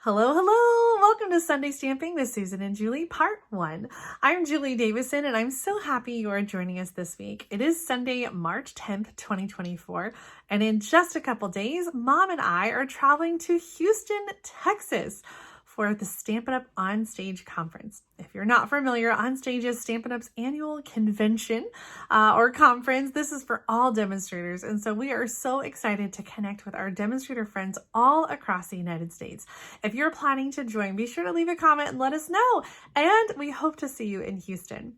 Hello, hello! Welcome to Sunday Stamping with Susan and Julie, Part 1. I'm Julie Davison, and I'm so happy you are joining us this week. It is Sunday, March 10th, 2024, and in just a couple days, Mom and I are traveling to Houston, Texas for the Stampin' Up! On Stage conference. If you're not familiar, On Stage is Stampin' Up's annual convention or conference. This is for all demonstrators, and so we are so excited to connect with our demonstrator friends all across the United States. If you're planning to join, be sure to leave a comment and let us know, and we hope to see you in Houston.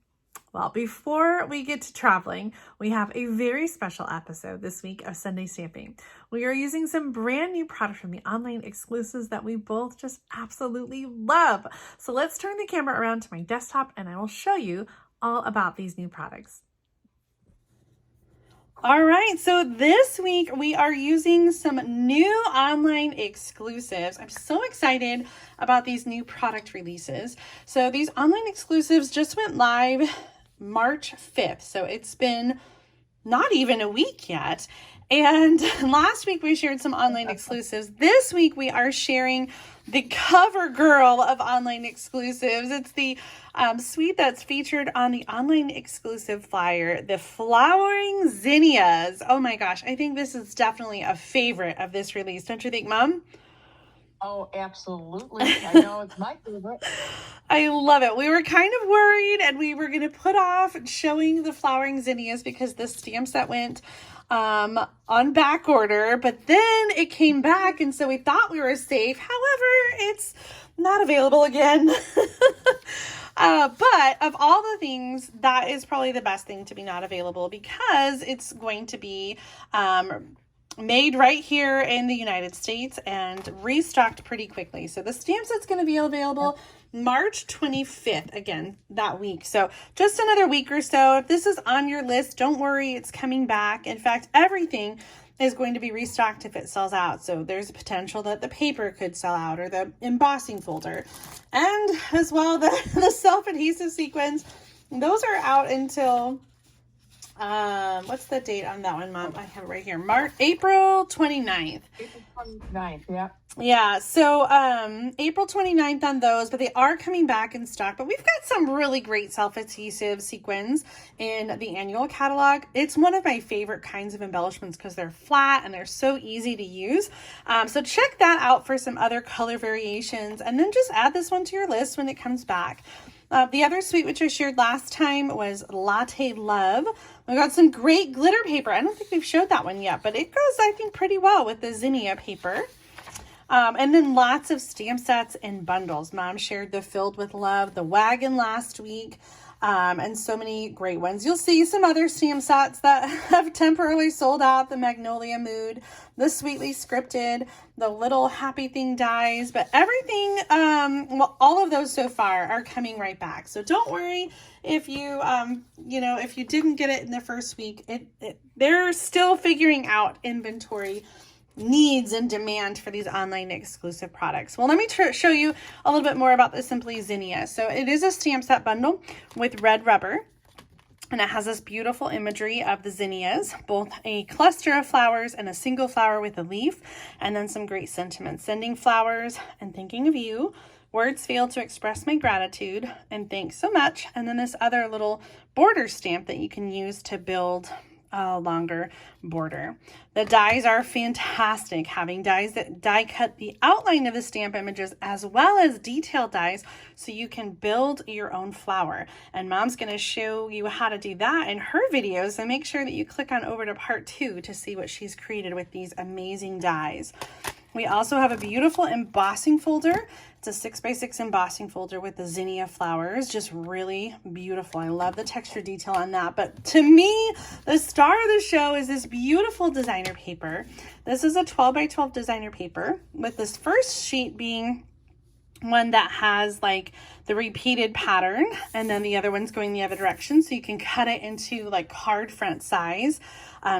Well, before we get to traveling, we have a very special episode this week of Sunday Stamping. We are using some brand new products from the online exclusives that we both just absolutely love. So let's turn the camera around to my desktop and I will show you all about these new products. All right, so this week we are using some new online exclusives. I'm so excited about these new product releases. So these online exclusives just went live March 5th. So it's been not even a week yet. And last week we shared some online exclusives. This week we are sharing the cover girl of online exclusives. It's the suite that's featured on the online exclusive flyer, the flowering zinnias. Oh my gosh, I think this is definitely a favorite of this release. Don't you think, Mom? Oh, absolutely. I know it's my favorite. I love it. We were kind of worried and we were going to put off showing the flowering zinnias because the stamp set went on back order, but then it came back and so we thought we were safe. However, it's not available again. But of all the things, that is probably the best thing to be not available because it's going to be made right here in the United States and restocked pretty quickly. So the stamp set's going to be available March 25th, again, that week. So just another week or so. If this is on your list, don't worry, it's coming back. In fact, everything is going to be restocked if it sells out. So there's a potential that the paper could sell out or the embossing folder. And as well, the self-adhesive sequins, those are out until what's the date on that one, Mom? I have it right here. April 29th. April 29th, yeah. Yeah, so April 29th on those, but they are coming back in stock. But we've got some really great self-adhesive sequins in the annual catalog. It's one of my favorite kinds of embellishments because they're flat and they're so easy to use. So check that out for some other color variations and then just add this one to your list when it comes back. The other suite, which I shared last time, was Latte Love. We got some great glitter paper. I don't think we've showed that one yet, but it goes, I think, pretty well with the Zinnia paper. And then lots of stamp sets and bundles. Mom shared the Filled with Love, the Wagon last week, and so many great ones. You'll see some other stamp sets that have temporarily sold out, the Magnolia Mood, the Sweetly Scripted, the Little Happy Thing dies, but everything, well, all of those so far are coming right back. So don't worry if you, if you didn't get it in the first week, they're still figuring out inventory needs and demand for these online exclusive products. Well, let me show you a little bit more about the Simply Zinnia. So it is a stamp set bundle with red rubber. And it has this beautiful imagery of the zinnias, both a cluster of flowers and a single flower with a leaf, and then some great sentiments. Sending flowers and thinking of you. Words fail to express my gratitude and thanks so much. And then this other little border stamp that you can use to build a longer border. The dies are fantastic, having dies that die cut the outline of the stamp images as well as detailed dies so you can build your own flower. And Mom's going to show you how to do that in her videos, so make sure that you click on over to part 2 to see what she's created with these amazing dies. We also have a beautiful embossing folder. It's a 6x6 embossing folder with the zinnia flowers, just really beautiful. I love the texture detail on that. But to me, the star of the show is this beautiful designer paper. This is a 12x12 designer paper with this first sheet being one that has like the repeated pattern, and then the other one's going the other direction, so you can cut it into like card front size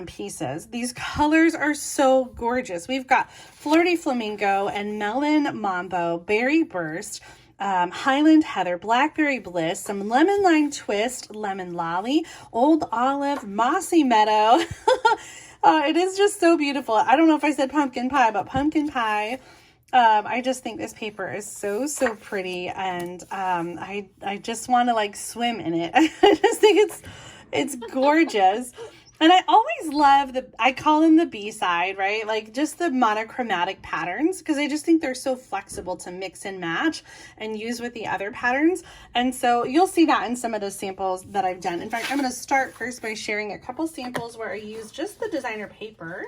pieces. These colors are so gorgeous. We've got Flirty Flamingo and Melon Mambo, Berry Burst, Highland Heather, Blackberry Bliss, some Lemon Lime Twist, Lemon Lolly, Old Olive, Mossy Meadow. It is just so beautiful. I don't know if I said pumpkin pie, but pumpkin pie, I just think this paper is so, so pretty, and I just want to like swim in it. I just think it's gorgeous. And I always love I call them the B-side, right? Like just the monochromatic patterns, because I just think they're so flexible to mix and match and use with the other patterns. And so you'll see that in some of the samples that I've done. In fact, I'm going to start first by sharing a couple samples where I use just the designer paper.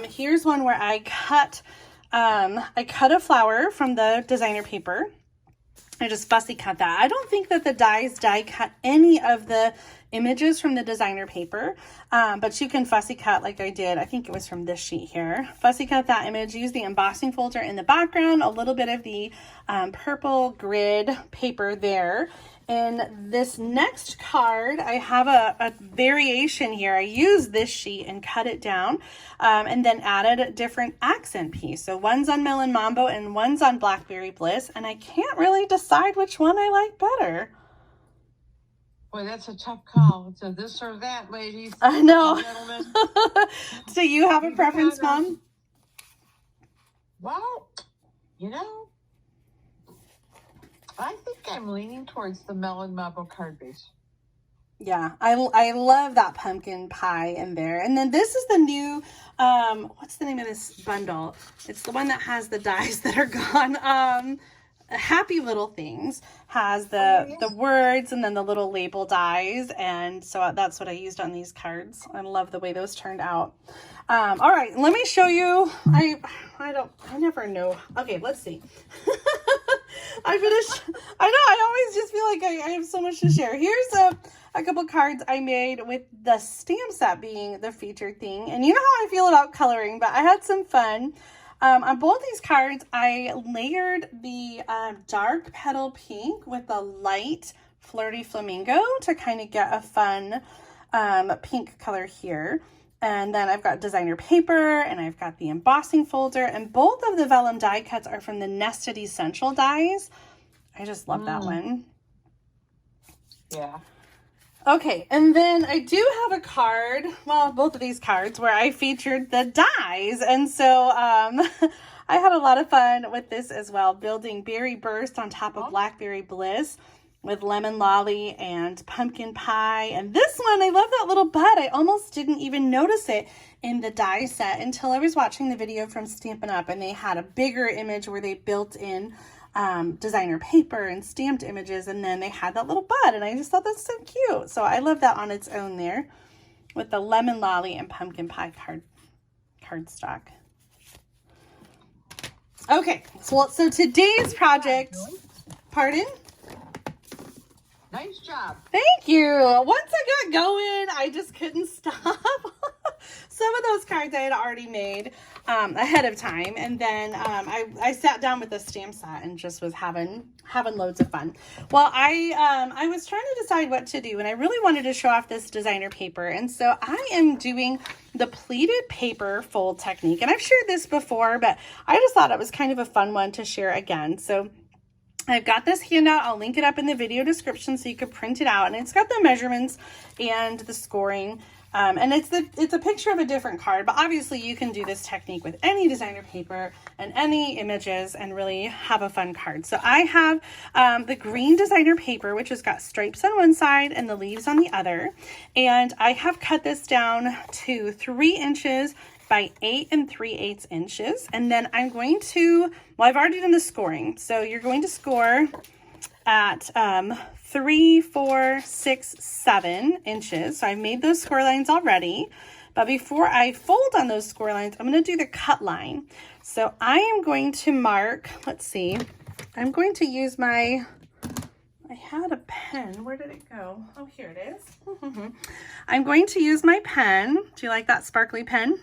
Here's one where I cut a flower from the designer paper. I just fussy cut that. I don't think that the die cut any of the images from the designer paper, but you can fussy cut like I did. I think it was from this sheet here. Fussy cut that image, use the embossing folder in the background, a little bit of the purple grid paper there. In this next card, I have a variation here. I used this sheet and cut it down and then added a different accent piece. So one's on Melon Mambo and one's on Blackberry Bliss, and I can't really decide which one I like better. Boy, that's a tough call. It's a this or that, ladies. I know. Gentlemen. Do you have a preference, Mom? Well, you know, I think I'm leaning towards the Melon Mambo card base. Yeah, I love that pumpkin pie in there. And then this is the new, what's the name of this bundle? It's the one that has the dies that are gone. Happy Little Things has the words and then the little label dies, and so that's what I used on these cards. I love the way those turned out. All right, let me show you. I never know. Okay, let's see. I finished. I know, I always just feel like I have so much to share. Here's a couple cards I made with the stamp set being the featured thing, and you know how I feel about coloring, but I had some fun. On both these cards, I layered the dark petal pink with the light flirty flamingo to kind of get a fun pink color here. And then I've got designer paper and I've got the embossing folder, and both of the vellum die cuts are from the Nested Essential dies. I just love that one. Yeah. Okay, and then I do have a card, well, both of these cards, where I featured the dies, and so I had a lot of fun with this as well, building Berry Burst on top of Blackberry Bliss with Lemon Lolly and Pumpkin Pie, and this one, I love that little bud. I almost didn't even notice it in the die set until I was watching the video from Stampin' Up, and they had a bigger image where they built in designer paper and stamped images, and then they had that little bud, and I just thought that's so cute. So I love that on its own there with the Lemon Lolly and Pumpkin Pie cardstock. Okay, so today's project, pardon? Nice job. Thank you. Once I got going, I just couldn't stop. Some of those cards I had already made ahead of time, and then I sat down with the stamp set and just was having loads of fun. Well, I was trying to decide what to do, and I really wanted to show off this designer paper, and so I am doing the pleated paper fold technique, and I've shared this before, but I just thought it was kind of a fun one to share again. So I've got this handout. I'll link it up in the video description so you can print it out, and it's got the measurements and the scoring. And it's a picture of a different card, but obviously you can do this technique with any designer paper and any images and really have a fun card. So I have the green designer paper, which has got stripes on one side and the leaves on the other. And I have cut this down to 3 inches by 8 3/8 inches. And then I'm going to, well, I've already done the scoring. So you're going to score at 3, 4, 6, 7 inches. So I've made those score lines already. But before I fold on those score lines, I'm going to do the cut line. So I am going to mark, let's see, I'm going to use I had a pen. Where did it go? Oh, here it is. I'm going to use my pen. Do you like that sparkly pen?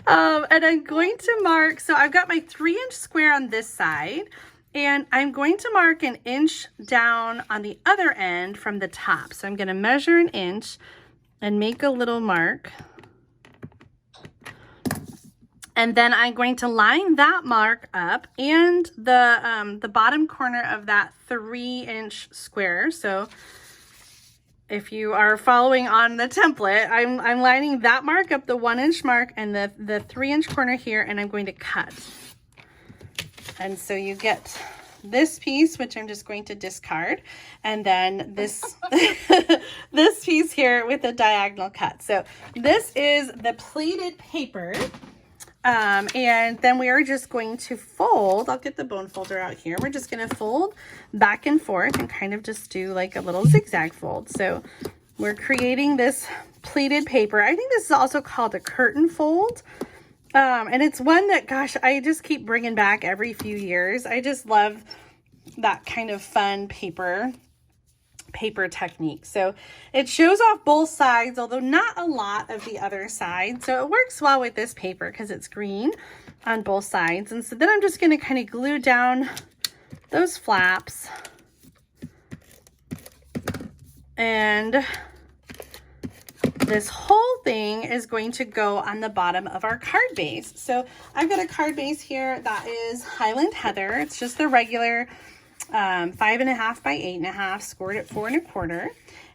And I'm going to mark, so I've got my 3-inch square on this side, and I'm going to mark 1 inch down on the other end from the top. So I'm going to measure 1 inch and make a little mark. And then I'm going to line that mark up and the bottom corner of that 3-inch square. So if you are following on the template, I'm lining that mark up, the 1-inch mark, and the 3-inch corner here, and I'm going to cut. And so you get this piece, which I'm just going to discard, and then this this piece here with a diagonal cut. So this is the pleated paper. And then we are just going to fold. I'll get the bone folder out here. We're just going to fold back and forth and kind of just do like a little zigzag fold. So we're creating this pleated paper. I think this is also called a curtain fold. And it's one that, gosh, I just keep bringing back every few years. I just love that kind of fun paper technique. So it shows off both sides, although not a lot of the other side. So it works well with this paper because it's green on both sides. And so then I'm just going to kind of glue down those flaps. And this whole thing is going to go on the bottom of our card base. So I've got a card base here that is Highland Heather. It's just the regular 5.5 by 8.5, scored at 4 1/4.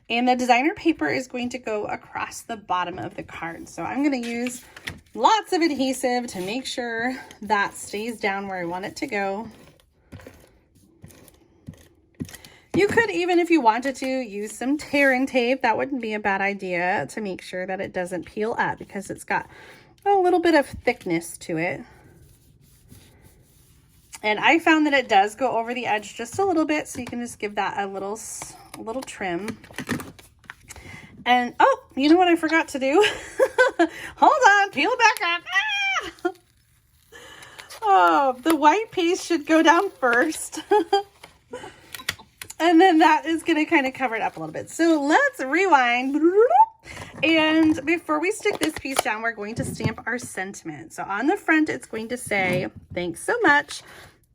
And the designer paper is going to go across the bottom of the card. So I'm going to use lots of adhesive to make sure that stays down where I want it to go. You could, even if you wanted to, use some tear and tape. That wouldn't be a bad idea to make sure that it doesn't peel up because it's got a little bit of thickness to it. And I found that it does go over the edge just a little bit, so you can just give that a little trim. And, oh, you know what I forgot to do? Hold on, peel it back up. Ah! Oh, the white piece should go down first. And then that is going to kind of cover it up a little bit. So let's rewind. And before we stick this piece down, we're going to stamp our sentiment. So on the front, it's going to say, thanks so much.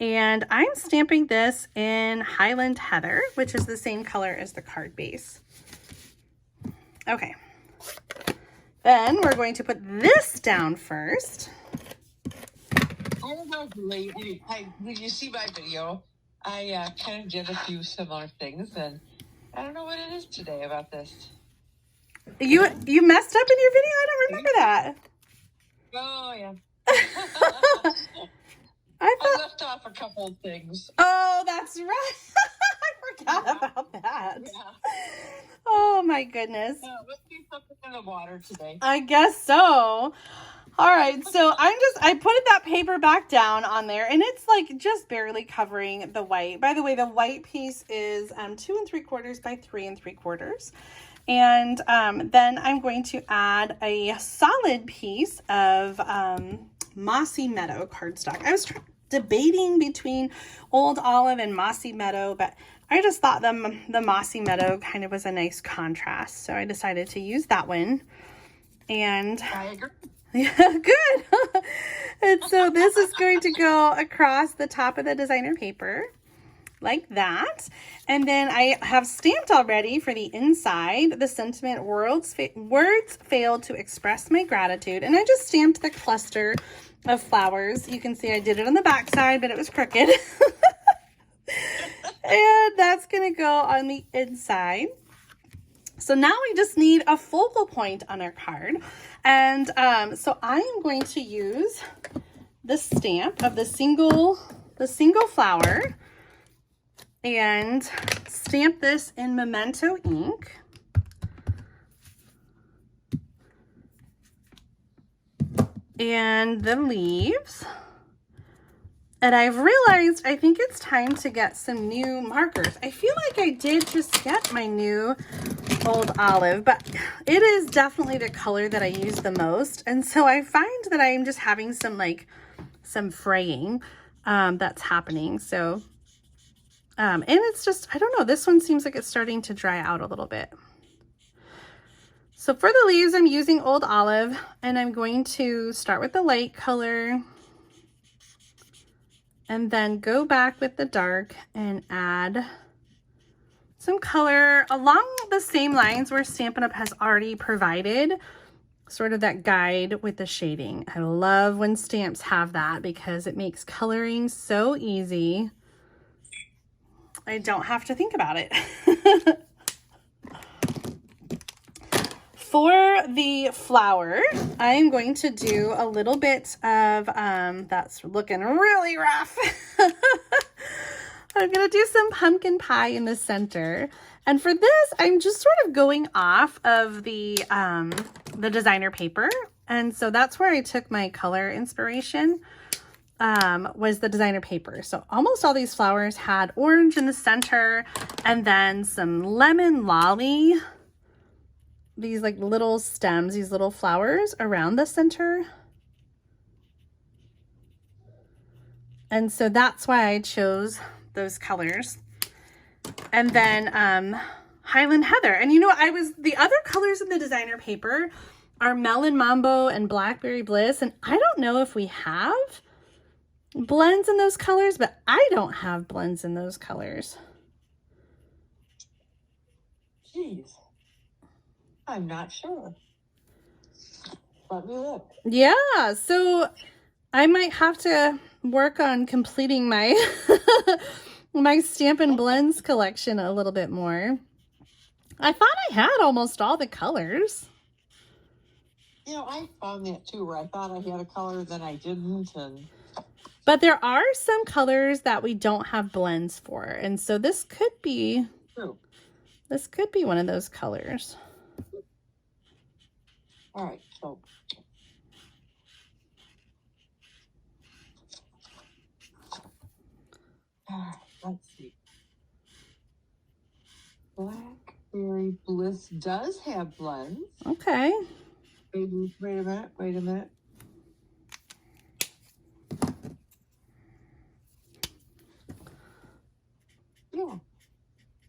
And I'm stamping this in Highland Heather, which is the same color as the card base. Okay. Then we're going to put this down first. Did you see my video? I kind of did a few similar things, and I don't know what it is today about this. You messed up in your video? I don't remember that. Oh, yeah. I left off a couple of things. Oh, that's right. I forgot about that. Yeah. Oh, my goodness. Let's do something in the water today. I guess so. All right, so I put that paper back down on there, and it's like just barely covering the white. By the way, the white piece is 2 3/4 by 3 3/4. And then I'm going to add a solid piece of Mossy Meadow cardstock. I was debating between Old Olive and Mossy Meadow, but I just thought the Mossy Meadow kind of was a nice contrast. So I decided to use that one. And I agree. yeah, good. And so this is going to go across the top of the designer paper like that. And then I have stamped already for the inside the sentiment, words failed to express my gratitude. And I just stamped the cluster of flowers. You can see I did it on the back side, but it was crooked. And that's going to go on the inside. So now we just need a focal point on our card. And so I am going to use the stamp of the single flower and stamp this in Memento ink. And the leaves. And I've realized I think it's time to get some new markers. I feel like I did just get my new Old Olive, but it is definitely the color that I use the most. And so I find that I'm just having some fraying that's happening. So, and it's just, I don't know, this one seems like it's starting to dry out a little bit. So for the leaves, I'm using Old Olive, and I'm going to start with the light color and then go back with the dark and add some color along the same lines where Stampin' Up! Has already provided sort of that guide with the shading. I love when stamps have that because it makes coloring so easy. I don't have to think about it. for the flower, I am going to do a little bit of, that's looking really rough. I'm going to do some pumpkin pie in the center. And for this, I'm just sort of going off of the designer paper. And so that's where I took my color inspiration, was the designer paper. So almost all these flowers had orange in the center and then some lemon lolly, these like little stems, these little flowers around the center. And so that's why I chose those colors. And then Highland Heather. And you know, the other colors in the designer paper are Melon Mambo and Blackberry Bliss. And I don't know if we have blends in those colors, but I don't have blends in those colors. Jeez. I'm not sure. Let me look. Yeah, so I might have to work on completing my my Stampin' Blends collection a little bit more. I thought I had almost all the colors. You know, I found that too, where I thought I had a color, then I didn't. But there are some colors that we don't have blends for. And so this could be, True. This could be one of those colors. All right, so let's see. Blackberry Bliss does have blends. Okay. Wait a minute. Yeah.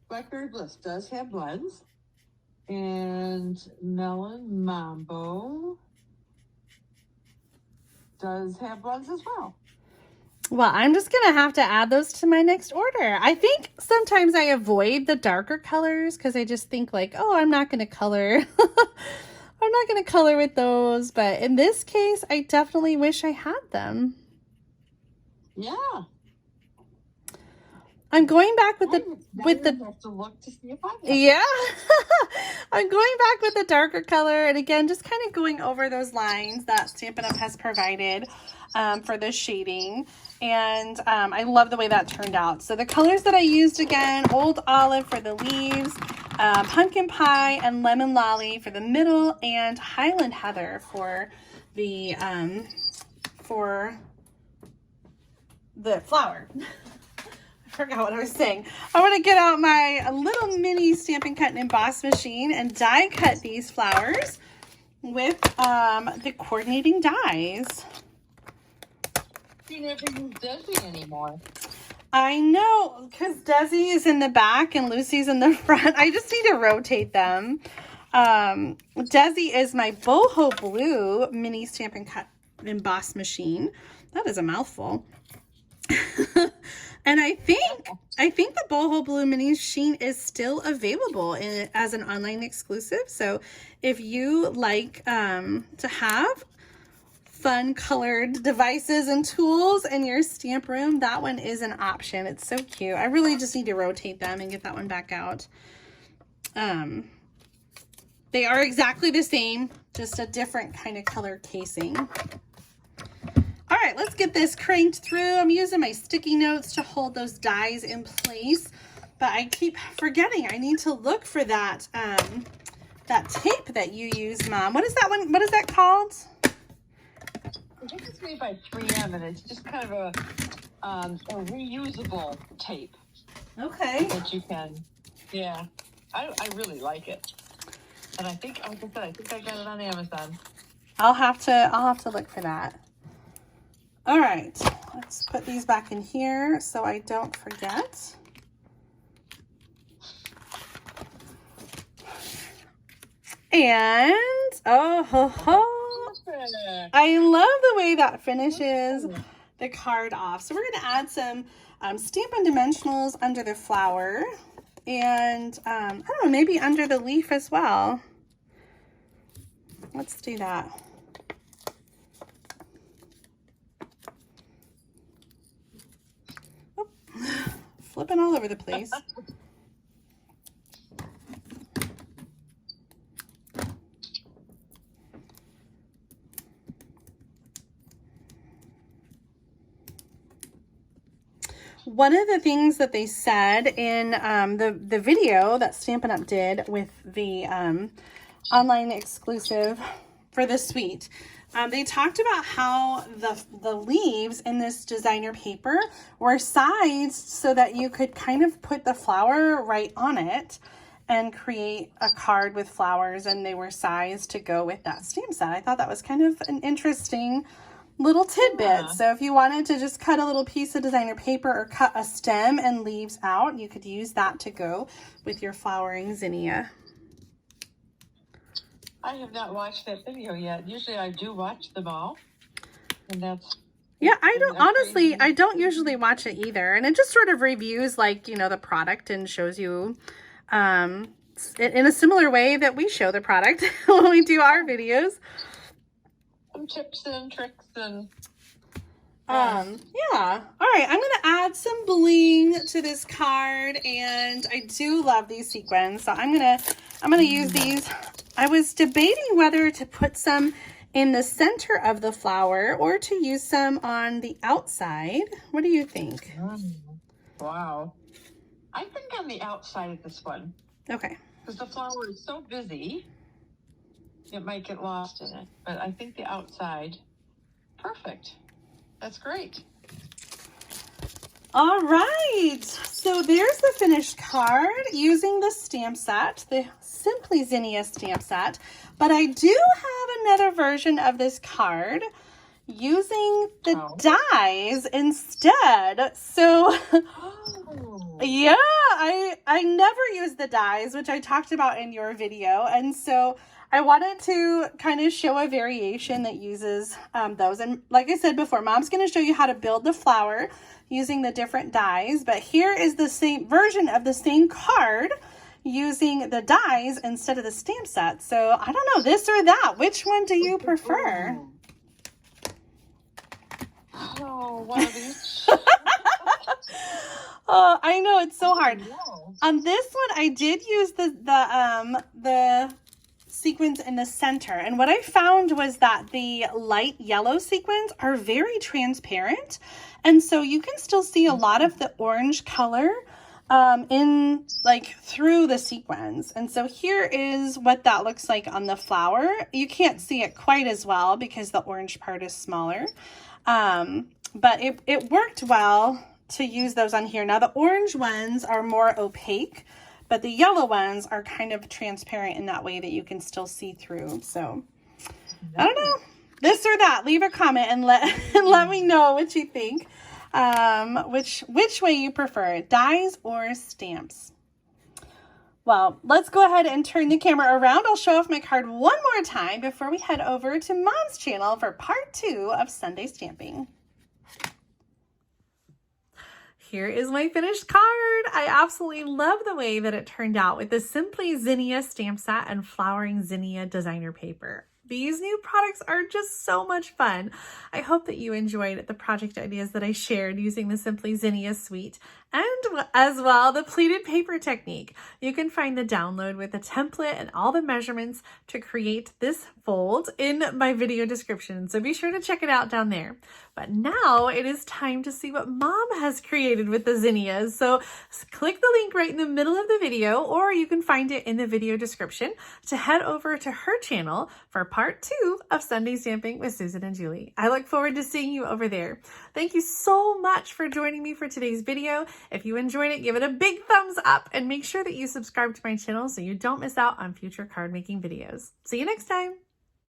Blackberry Bliss does have blends. And Melon Mambo does have blends as well. Well, I'm just going to have to add those to my next order. I think sometimes I avoid the darker colors because I just think like, oh, I'm not going to color. I'm not going to color with those. But in this case, I definitely wish I had them. Yeah. I'm going back with have to look to see if I have. Yeah. I'm going back with the darker color, and again, just kind of going over those lines that Stampin' Up! Has provided for the shading. And I love the way that turned out. So the colors that I used, again, Old Olive for the leaves, Pumpkin Pie and Lemon Lolly for the middle, and Highland Heather for the flower. I forgot what I was saying. I want to get out my little mini Stampin' Cut and Emboss machine and die cut these flowers with the coordinating dies. You never use Desi anymore. I know, because Desi is in the back and Lucy's in the front. I just need to rotate them. Desi is my boho blue mini Stampin' Cut and Emboss machine. That is a mouthful. And I think the boho blue mini machine is still available as an online exclusive. So if you like to have fun colored devices and tools in your stamp room, that one is an option. It's so cute. I really just need to rotate them and get that one back out. They are exactly the same, just a different kind of color casing. All right, let's get this cranked through. I'm using my sticky notes to hold those dies in place, but I keep forgetting I need to look for that that tape that you use, Mom. What is that one? What is that called? I think it's made by 3M, and it's just kind of a reusable tape. Okay. That you can, yeah. I really like it, and I think, like I said, I think I got it on Amazon. I'll have to look for that. All right, let's put these back in here so I don't forget. And, oh, ho, ho. I love the way that finishes the card off. So we're going to add some Stampin' Dimensionals under the flower and, I don't know, maybe under the leaf as well. Let's do that. Flipping all over the place. One of the things that they said in the video that Stampin' Up did with the online exclusive for the suite, they talked about how the leaves in this designer paper were sized so that you could kind of put the flower right on it and create a card with flowers, and they were sized to go with that stamp set. I thought that was kind of an interesting little tidbit. Yeah. So if you wanted to just cut a little piece of designer paper or cut a stem and leaves out, you could use that to go with your flowering zinnia. I have not watched that video yet. Usually I do watch them all. And that's... Yeah, I don't usually watch it either. And it just sort of reviews, like, you know, the product and shows you in a similar way that we show the product when we do our videos. Some tips and tricks and... yeah. All right, I'm gonna add some bling to this card, and I do love these sequins, so I'm gonna use these. I was debating whether to put some in the center of the flower or to use some on the outside. What do you think? Wow. I think on the outside of this one. Okay. Because the flower is so busy, it might get lost in it. But I think the outside, perfect. That's great. All right. So there's the finished card using the stamp set, the Simply Zinnia stamp set. But I do have another version of this card using the dies instead. So yeah, I never use the dies, which I talked about in your video. And so I wanted to kind of show a variation that uses those. And like I said before, Mom's going to show you how to build the flower using the different dies. But here is the same version of the same card using the dies instead of the stamp set. So I don't know, this or that. Which one do you prefer? Oh, one of each. Oh, I know, it's so hard. On this one, I did use the sequins in the center, and what I found was that the light yellow sequins are very transparent, and so you can still see a lot of the orange color in like through the sequins. And so here is what that looks like on the flower. You can't see it quite as well because the orange part is smaller, but it worked well to use those on here. Now the orange ones are more opaque, but the yellow ones are kind of transparent in that way that you can still see through. So I don't know, this or that. Leave a comment and let me know what you think. Which way you prefer, dies or stamps. Well, let's go ahead and turn the camera around. I'll show off my card one more time before we head over to Mom's channel for part 2 of Sunday stamping. Here is my finished card. I absolutely love the way that it turned out with the Simply Zinnia stamp set and flowering Zinnia designer paper. These new products are just so much fun. I hope that you enjoyed the project ideas that I shared using the Simply Zinnia suite and as well the pleated paper technique. You can find the download with the template and all the measurements to create this fold in my video description. So be sure to check it out down there. But now it is time to see what Mom has created with the zinnias. So click the link right in the middle of the video, or you can find it in the video description to head over to her channel for part 2 of Sunday Stamping with Susan and Julie. I look forward to seeing you over there. Thank you so much for joining me for today's video. If you enjoyed it, give it a big thumbs up and make sure that you subscribe to my channel so you don't miss out on future card making videos. See you next time.